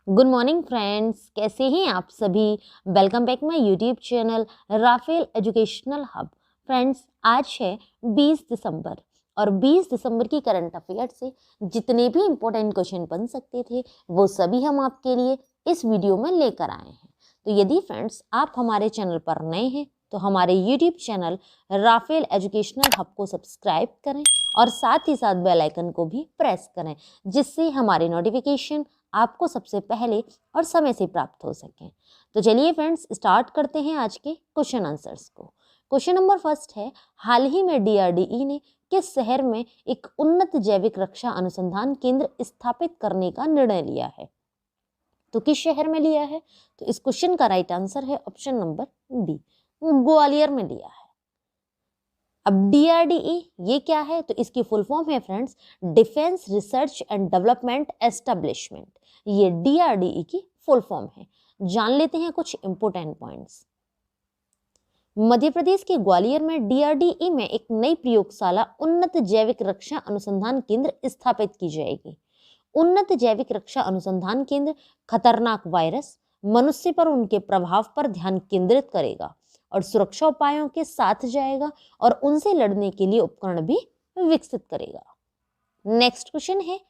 Good morning friends, कैसे हैं आप सभी। Welcome back my YouTube channel Rafael educational hub. Friends, आज है 20 दिसंबर और 20 दिसंबर की करंट अफेयर से जितने भी इम्पोर्टेंट क्वेश्चन बन सकते थे वो सभी हम आपके लिए इस वीडियो में लेकर आए हैं। तो यदि फ्रेंड्स आप हमारे चैनल पर नए हैं तो हमारे YouTube channel Rafael educational hub को सब्सक्राइब करें और साथ ही साथ बेल आइकन को भी प्रेस करें, जिससे हमारे नोटिफिकेशन आपको सबसे पहले और समय से प्राप्त हो सके। तो चलिए फ्रेंड्स, स्टार्ट करते हैं आज के क्वेश्चन आंसर्स को। क्वेश्चन नंबर फर्स्ट है, हाल ही में डीआरडीई ने किस शहर में एक उन्नत जैविक रक्षा अनुसंधान केंद्र स्थापित करने का निर्णय लिया है। तो किस शहर में लिया है? तो इस क्वेश्चन का राइट आंसर है ऑप्शन नंबर बी, ग्वालियर में लिया है। अब डीआरडीई ये क्या है? तो इसकी फुल फॉर्म है friends defence research and development establishment. ये डीआरडीई की फुल फॉर्म है। जान लेते हैं कुछ इंपोर्टेंट पॉइंट्स। मध्य प्रदेश के ग्वालियर में डीआरडीई में एक नई प्रयोगशाला उन्नत जैविक रक्षा अनुसंधान केंद्र स्थापित की जाएगी। उन्नत जैविक रक्षा अनुसंधान केंद्र खतरनाक वायरस, मनुष्य पर उनके प्रभाव पर ध्यान केंद्रित करेगा और सुरक्षा उपायों के साथ जाएगा और उनसे लड़ने के लिए उपकरण भी विकसित करेगा। नेक्स्ट क्वेश्चन है,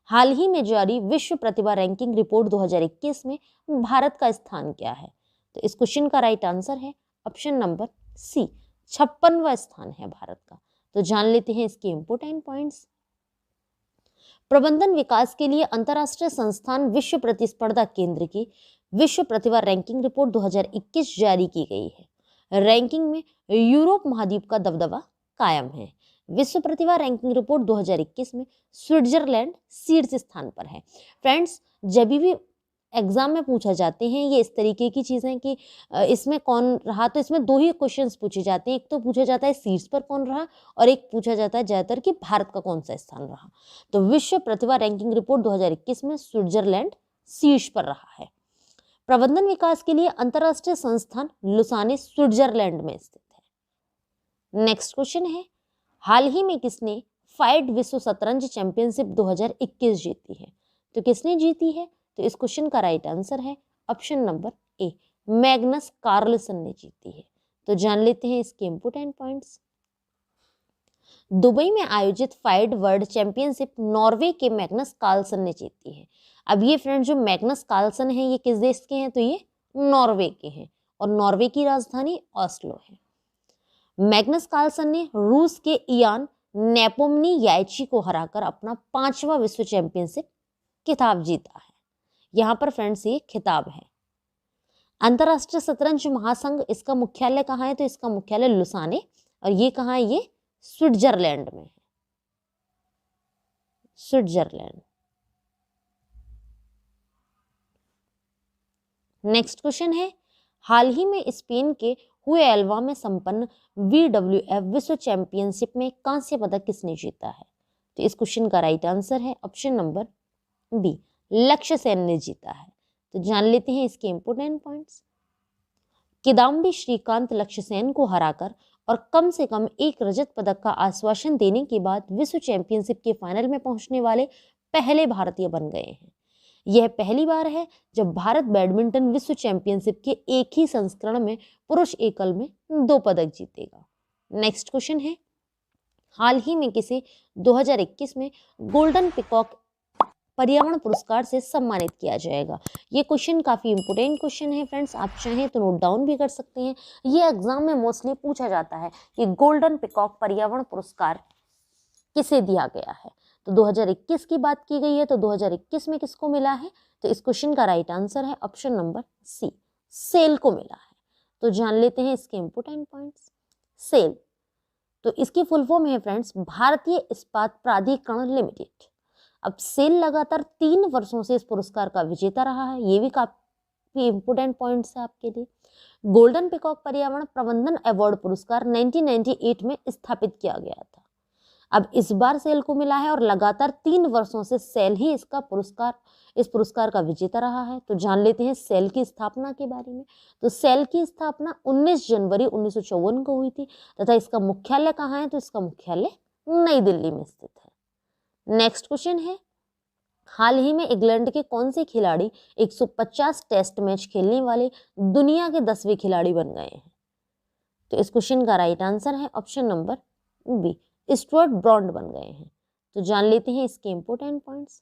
हाल ही में जारी विश्व प्रतिभा रैंकिंग रिपोर्ट 2021 में भारत का स्थान क्या है? तो इस क्वेश्चन का राइट आंसर है ऑप्शन नंबर सी, 56वां स्थान है भारत का। तो जान लेते हैं इसके इंपोर्टेंट पॉइंट्स। प्रबंधन विकास के लिए अंतर्राष्ट्रीय संस्थान विश्व प्रतिस्पर्धा केंद्र की विश्व प्रतिभा रैंकिंग रिपोर्ट 2021 जारी की गई है। रैंकिंग में यूरोप महाद्वीप का दबदबा कायम है। विश्व प्रतिभा रैंकिंग रिपोर्ट 2021 में स्विट्जरलैंड शीर्ष स्थान पर है। फ्रेंड्स, जब भी एग्जाम में पूछा जाते हैं ये इस तरीके की चीजें कि इसमें कौन रहा, तो इसमें दो ही क्वेश्चंस पूछे जाते हैं। एक तो पूछा जाता है शीर्ष पर कौन रहा और एक पूछा जाता है ज्यादातर कि भारत का कौन सा स्थान रहा। तो विश्व प्रतिभा रैंकिंग रिपोर्ट 2021 में स्विट्जरलैंड शीर्ष पर रहा है। प्रबंधन विकास के लिए अंतरराष्ट्रीय संस्थान लुसाने स्विट्जरलैंड में स्थित है। नेक्स्ट क्वेश्चन है, हाल ही में किसने फाइड विश्व शतरंज चैंपियनशिप 2021 जीती है? तो किसने जीती है? तो इस क्वेश्चन का राइट आंसर है option number A, Magnus Carlsen ने जीती है। तो जान लेते हैं इसके इंपोर्टेंट पॉइंट्स। दुबई में आयोजित फाइड वर्ल्ड चैंपियनशिप नॉर्वे के मैग्नस कार्लसन ने जीती है। अब ये फ्रेंड जो मैग्नस कार्लसन है ये किस देश के हैं? तो ये नॉर्वे के हैं और नॉर्वे की राजधानी ऑस्लो है। मैग्नस कार्लसन ने रूस के इयान नेपोमनियाची को हराकर अपना 5वां विश्व चैंपियनशिप खिताब जीता है। यहाँ पर फ्रेंड्स ये खिताब है। अंतरराष्ट्रीय शतरंज महासंघ, इसका मुख्यालय कहाँ है? तो इसका मुख्यालय लुसाने और ये कहाँ है? ये स्विट्जरलैंड में है। स्विट्जरलैंड। नेक्स्ट क्वेश्चन है, हाल ही में स्पेन के हुएल्वा में संपन्न WWF विश्व चैंपियनशिप में कांस्य पदक किसने जीता है? तो इस क्वेश्चन का राइट आंसर है ऑप्शन नंबर बी, लक्ष्य सेन ने जीता है। तो जान लेते हैं इसके इंपोर्टेंट पॉइंट्स। किदाम्बी श्रीकांत लक्ष्य सेन को हराकर और कम से कम एक रजत पदक का आश्वासन देने के बाद विश्व चैंपियनशिप के फाइनल में पहुंचने वाले पहले भारतीय बन गए हैं। यह पहली बार है जब भारत बैडमिंटन विश्व चैंपियनशिप के एक ही संस्करण में पुरुष एकल में 2 पदक जीतेगा। नेक्स्ट क्वेश्चन है, हाल ही में किसे 2021 में गोल्डन पिकॉक पर्यावरण पुरस्कार से सम्मानित किया जाएगा? ये क्वेश्चन काफी इंपोर्टेंट क्वेश्चन है फ्रेंड्स, आप चाहें तो नोट डाउन भी कर सकते हैं। ये एग्जाम में मोस्टली पूछा जाता है कि गोल्डन पिकॉक पर्यावरण पुरस्कार किसे दिया गया है। तो 2021 की बात की गई है, तो 2021 में किसको मिला है? तो इस क्वेश्चन का राइट आंसर है ऑप्शन नंबर सी, सेल को मिला है। तो जान लेते हैं इसके इंपोर्टेंट पॉइंट्स। सेल, तो इसकी फुल फॉर्म है फ्रेंड्स भारतीय इस्पात प्राधिकरण लिमिटेड। अब सेल लगातार 3 वर्षों से इस पुरस्कार का विजेता रहा है। ये भी काफी इंपोर्टेंट पॉइंट्स है आपके लिए। गोल्डन पिकॉक पर्यावरण प्रबंधन अवार्ड पुरस्कार 1998 में स्थापित किया गया था। अब इस बार सेल को मिला है और लगातार 3 वर्षों से सेल ही इस पुरस्कार का विजेता रहा है। तो जान लेते हैं सेल की स्थापना के बारे में। तो सेल की स्थापना 19 जनवरी 1954 को हुई थी तथा इसका मुख्यालय कहाँ है? तो इसका मुख्यालय नई दिल्ली में स्थित है। नेक्स्ट क्वेश्चन है, हाल ही में इंग्लैंड के कौन से खिलाड़ी 150 टेस्ट मैच खेलने वाले दुनिया के 10वें खिलाड़ी बन गए हैं? तो इस क्वेश्चन का राइट आंसर है option number B, Stuart Broad बन गए हैं। तो जान लेते हैं इसके इंपोर्टेंट पॉइंट्स।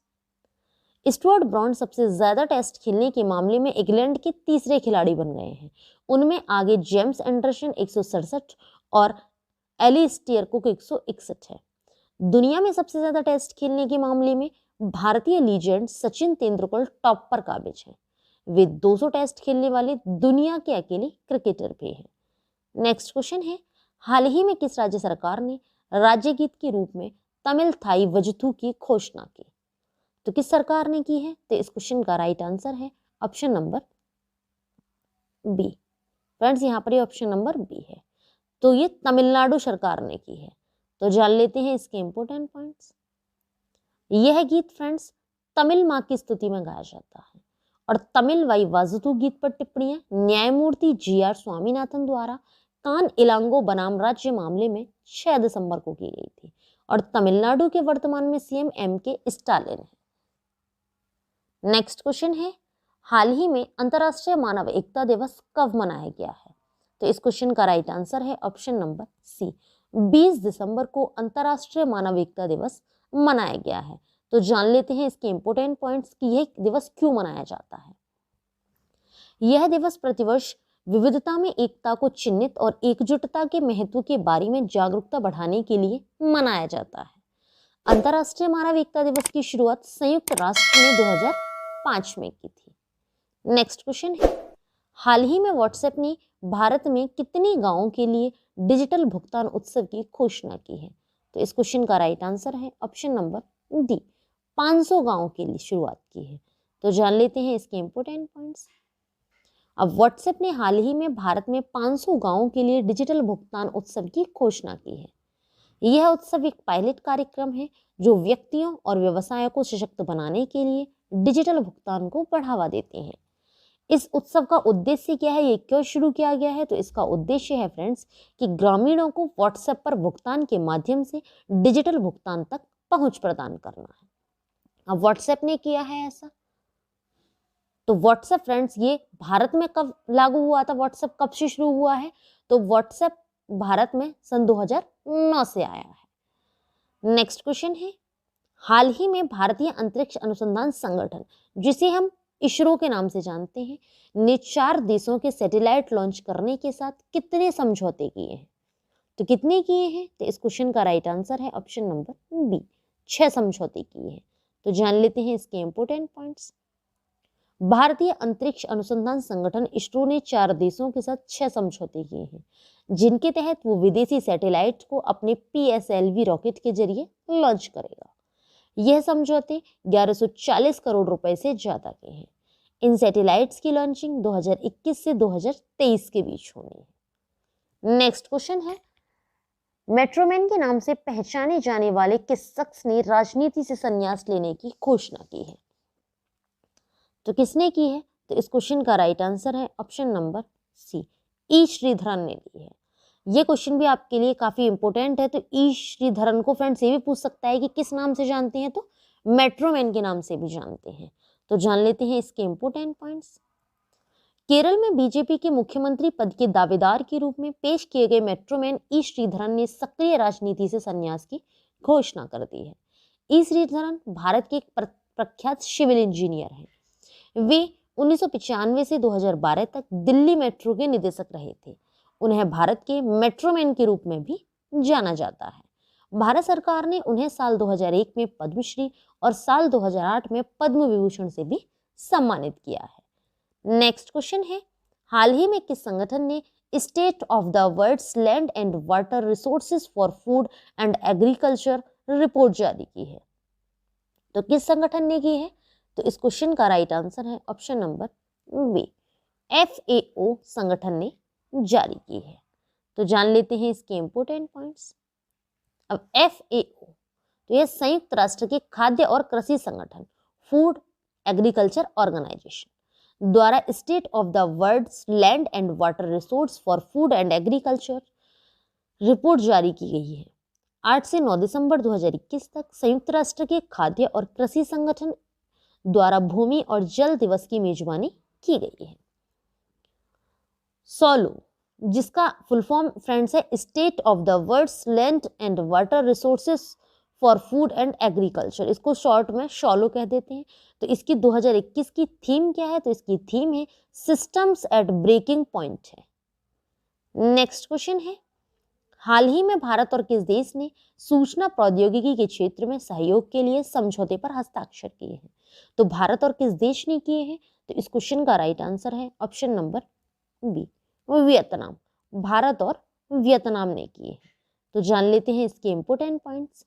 स्टुअर्ट ब्रॉड सबसे ज्यादा टेस्ट खेलने के मामले में इंग्लैंड के तीसरे खिलाड़ी बन गए हैं। उनमें आगे जेम्स एंडरसन 167 और एलिस्टेयर कुक 161 है। दुनिया में सबसे ज्यादा टेस्ट खेलने के मामले में भारतीय लीजेंड सचिन तेंदुलकर टॉप पर काबिज हैं। वे 200 टेस्ट खेलने वाले दुनिया के अकेले क्रिकेटर भी हैं। नेक्स्ट क्वेश्चन है, हाल ही में किस राज्य सरकार ने राज्य गीत के रूप में तमिल थाई वजथू की घोषणा की? तो किस सरकार ने की है? तो इस क्वेश्चन का राइट आंसर है ऑप्शन नंबर बी। फ्रेंड्स यहाँ पर ये ऑप्शन नंबर बी है, तो ये तमिलनाडु सरकार ने की है। तो जान लेते हैं इसके इंपोर्टेंट पॉइंट्स। यह गीत फ्रेंड्स तमिल माँ की स्तुति में गाया जाता है और तमिल वाई वाजुतु गीत पर टिप्पणियां न्यायमूर्ति GR स्वामीनाथन द्वारा कान इलांगो बनाम राज्य मामले में 6 दिसंबर को की गई थी और तमिलनाडु के वर्तमान में CM MK स्टालिन है। नेक्स्ट क्वेश्चन है, हाल ही में अंतर्राष्ट्रीय मानव एकता दिवस कब मनाया गया है? तो इस क्वेश्चन का राइट आंसर है ऑप्शन नंबर सी, 20 दिसंबर को अंतर्राष्ट्रीय मानव एकता दिवस मनाया गया है। तो जान लेते हैं इसके इंपोर्टेंट पॉइंट्स कि यह दिवस क्यों मनाया जाता है। यह दिवस प्रतिवर्ष विविधता में एकता को चिन्हित और एकजुटता के महत्व के बारे में जागरूकता बढ़ाने के लिए मनाया जाता है। अंतर्राष्ट्रीय मानव एकता दिवस की शुरुआत संयुक्त राष्ट्र ने 2005 में की थी। नेक्स्ट क्वेश्चन है, हाल ही में व्हाट्सएप ने भारत में कितने गांवों के लिए डिजिटल भुगतान उत्सव की घोषणा की है? तो इस क्वेश्चन का राइट आंसर है ऑप्शन नंबर डी, 500 गांवों के लिए शुरुआत की है। तो जान लेते हैं इसके इंपोर्टेंट पॉइंट्स। अब व्हाट्सएप ने हाल ही में भारत में 500 गांवों के लिए डिजिटल भुगतान उत्सव की घोषणा की है। यह उत्सव एक पायलट कार्यक्रम है जो व्यक्तियों और व्यवसायों को सशक्त बनाने के लिए डिजिटल भुगतान को बढ़ावा देते हैं। इस उत्सव का उद्देश्य क्या है, ये क्यों शुरू किया गया है? तो इसका उद्देश्य है फ्रेंड्स कि ग्रामीणों को व्हाट्सएप पर भुगतान के माध्यम से डिजिटल भुगतान तक पहुंच प्रदान करना है। अब व्हाट्सएप ने किया है ऐसा, तो व्हाट्सएप फ्रेंड्स ये भारत में कब लागू हुआ था? व्हाट्सएप कब से शुरू हुआ है? तो व्हाट्सएप भारत में सन 2009 से आया है। नेक्स्ट क्वेश्चन है, हाल ही में भारतीय अंतरिक्ष अनुसंधान संगठन, जिसे हम इसरो के नाम से जानते हैं, ने 4 देशों के सैटेलाइट लॉन्च करने के साथ कितने समझौते किए हैं? तो कितने किए हैं? तो इस क्वेश्चन का राइट आंसर है ऑप्शन नंबर बी, 6 समझौते किए हैं। तो जान लेते हैं इसके इंपोर्टेंट पॉइंट्स। भारतीय अंतरिक्ष अनुसंधान संगठन इसरो ने 4 देशों के साथ 6 समझौते किए हैं, जिनके तहत वो विदेशी सैटेलाइट को अपने PSLV रॉकेट के जरिए लॉन्च करेगा। यह समझौते 1140 करोड़ रुपए से ज्यादा के हैं। इन सैटेलाइट्स की लॉन्चिंग 2021 से 2023 के बीच होनी है। नेक्स्ट क्वेश्चन है, मेट्रोमैन के नाम से पहचाने जाने वाले किस शख्स ने राजनीति से संन्यास लेने की घोषणा की है? तो किसने की है? तो इस क्वेश्चन का राइट आंसर है ऑप्शन नंबर सी, ई श्रीधरन ने ली है। ये क्वेश्चन भी आपके लिए काफी इंपॉर्टेंट है। तो ई श्रीधरन को फ्रेंड्स ये भी पूछ सकता है कि किस नाम से जानते हैं? तो मेट्रोमैन के नाम से भी जानते हैं। तो जान लेते हैं इसके इंपॉर्टेंट पॉइंट्स। केरल में बीजेपी के मुख्यमंत्री पद के दावेदार के रूप में पेश किए गए मेट्रोमैन ई श्रीधरन ने सक्रिय राजनीति से संन्यास की घोषणा कर दी है। ई श्रीधरन भारत के एक प्रख्यात सिविल इंजीनियर हैं। वे 1995 से 2012 तक दिल्ली मेट्रो के निदेशक रहे थे। उन्हें भारत के मेट्रोमैन के रूप में भी जाना जाता है। भारत सरकार ने उन्हें साल 2001 में पद्मश्री और साल 2008 में पद्म विभूषण से भी सम्मानित किया है। नेक्स्ट क्वेश्चन है, हाल ही में किस संगठन ने state of the world's land and water resources for food and agriculture report जारी की है? तो किस संगठन ने की है? तो इस क्वेश्चन का राइट आंसर है ऑप्शन नंबर बी, FAO संगठन ने जारी की है। तो जान लेते हैं इसके इंपोर्टेंट पॉइंट्स। अब FAO तो यह संयुक्त राष्ट्र के खाद्य और कृषि संगठन फूड एग्रीकल्चर ऑर्गेनाइजेशन द्वारा state of the world's land and water resource for food and agriculture report जारी की गई है। 8 से 9 दिसंबर 2021 तक संयुक्त राष्ट्र के खाद्य और कृषि संगठन द्वारा भूमि और जल दिवस की मेजबानी की गई है? सोलो, जिसका फुल फॉर्म फ्रेंड्स है state of the world's land and water resources for food and agriculture, इसको शॉर्ट में शॉलो कह देते हैं। तो इसकी 2021 की थीम क्या है? तो इसकी थीम है सिस्टम्स एट ब्रेकिंग पॉइंट है। नेक्स्ट क्वेश्चन है, हाल ही में भारत और किस देश ने सूचना प्रौद्योगिकी के क्षेत्र में सहयोग के लिए समझौते पर हस्ताक्षर किए हैं? तो भारत और किस देश ने किए हैं? तो इस क्वेश्चन का राइट आंसर है option number B, Vietnam. Bharat और वियतनाम ने किए हैं। तो जान लेते हैं इसके इंपोर्टेंट पॉइंट्स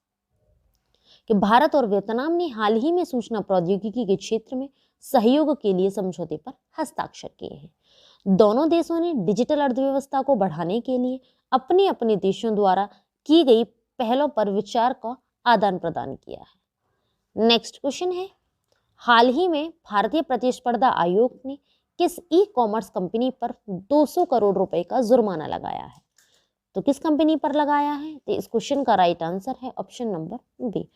कि भारत और वियतनाम ने हाल ही में सूचना प्रौद्योगिकी के क्षेत्र में सहयोग के लिए समझौते पर हस्ताक्षर किए हैं। दोनों देशों ने डिजिटल अर्थव्यवस्था को बढ़ाने के लिए अपने अपने देशों द्वारा की गई पहलों पर विचार का आदान प्रदान किया है। नेक्स्ट क्वेश्चन है, हाल ही में भारतीय प्रतिस्पर्धा आयोग ने किस ई कॉमर्स कंपनी पर 200 करोड़ रुपए का जुर्माना लगाया है? तो किस कंपनी पर लगाया है? तो इस क्वेश्चन का राइट आंसर है ऑप्शन नंबर बी,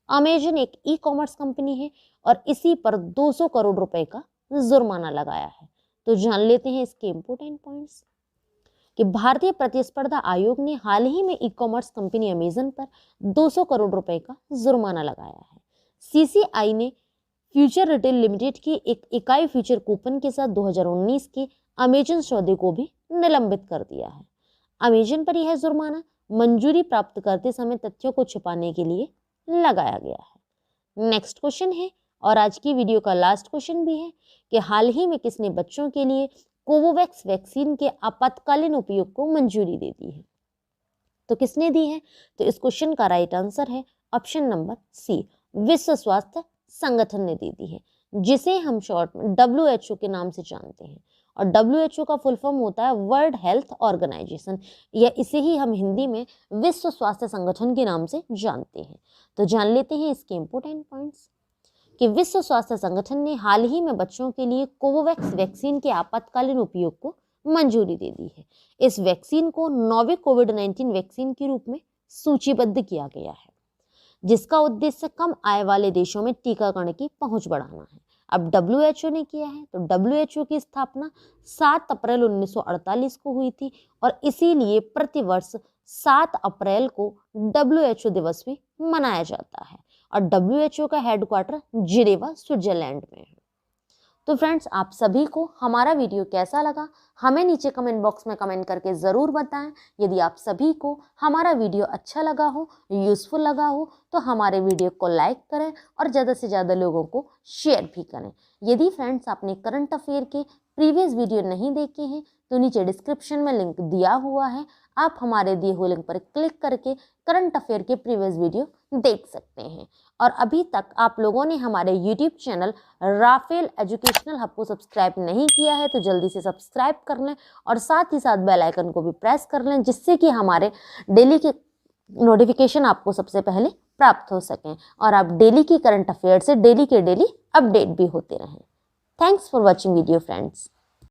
अमेजन एक ई कॉमर्स कंपनी है और इसी पर 200 करोड़ रुपए का जुर्माना लगाया है। तो जान लेते हैं इसके इंपोर्टेंट पॉइंट्स कि भारतीय प्रतिस्पर्धा आयोग ने हाल ही में ई कॉमर्स कंपनी अमेजन पर 200 करोड़ रुपए का जुर्माना लगाया है। सीसीआई ने फ्यूचर रिटेल लिमिटेड की एक इकाई फ्यूचर कूपन के साथ 2019 के अमेजन सौदे को भी निलंबित कर दिया है। अमेजन पर यह जुर्माना मंजूरी प्राप्त करते समय तथ्यों को छिपाने के लिए लगाया गया है। नेक्स्ट क्वेश्चन है और आज की वीडियो का लास्ट क्वेश्चन भी है कि हाल ही में किसने बच्चों के लिए कोवोवैक्स वैक्सीन के आपातकालीन उपयोग को मंजूरी दे दी है? तो किसने दी है? तो इस क्वेश्चन का राइट आंसर है ऑप्शन नंबर सी, विश्व स्वास्थ्य संगठन ने दे दी है, जिसे हम शॉर्ट में WHO के नाम से जानते हैं। और WHO का फुल फॉर्म होता है वर्ल्ड हेल्थ ऑर्गेनाइजेशन, या इसे ही हम हिंदी में विश्व स्वास्थ्य संगठन के नाम से जानते हैं। तो जान लेते हैं इसके इंपोर्टेंट पॉइंट्स कि विश्व स्वास्थ्य संगठन ने हाल ही में बच्चों के लिए कोवोवैक्स वैक्सीन के आपातकालीन उपयोग को मंजूरी दे दी है। इस वैक्सीन को नोवेल कोविड-19 वैक्सीन के रूप में सूचीबद्ध किया गया है, जिसका उद्देश्य कम आय वाले देशों में टीकाकरण की पहुंच बढ़ाना है। अब WHO ने किया है, तो WHO की स्थापना 7 अप्रैल 1948 को हुई थी और इसीलिए प्रतिवर्ष 7 अप्रैल को WHO दिवस भी मनाया जाता है और WHO का हेडक्वार्टर जिनेवा स्विट्जरलैंड में है। तो फ्रेंड्स, आप सभी को हमारा वीडियो कैसा लगा हमें नीचे कमेंट बॉक्स में कमेंट करके ज़रूर बताएं। यदि आप सभी को हमारा वीडियो अच्छा लगा हो, यूज़फुल लगा हो, तो हमारे वीडियो को लाइक करें और ज़्यादा से ज़्यादा लोगों को शेयर भी करें। यदि फ्रेंड्स आपने करंट अफेयर के प्रीवियस वीडियो नहीं देखे हैं तो नीचे डिस्क्रिप्शन में लिंक दिया हुआ है, आप हमारे दिए हुए लिंक पर क्लिक करके करंट अफेयर के प्रीवियस वीडियो देख सकते हैं। और अभी तक आप लोगों ने हमारे YouTube channel Rafael educational hub को सब्सक्राइब नहीं किया है तो जल्दी से सब्सक्राइब कर लें और साथ ही साथ बेल आइकन को भी प्रेस कर लें, जिससे कि हमारे डेली के नोटिफिकेशन आपको सबसे पहले प्राप्त हो सकें और आप डेली की करंट अफेयर से डेली के डेली अपडेट भी होते रहें। Thanks for watching video friends.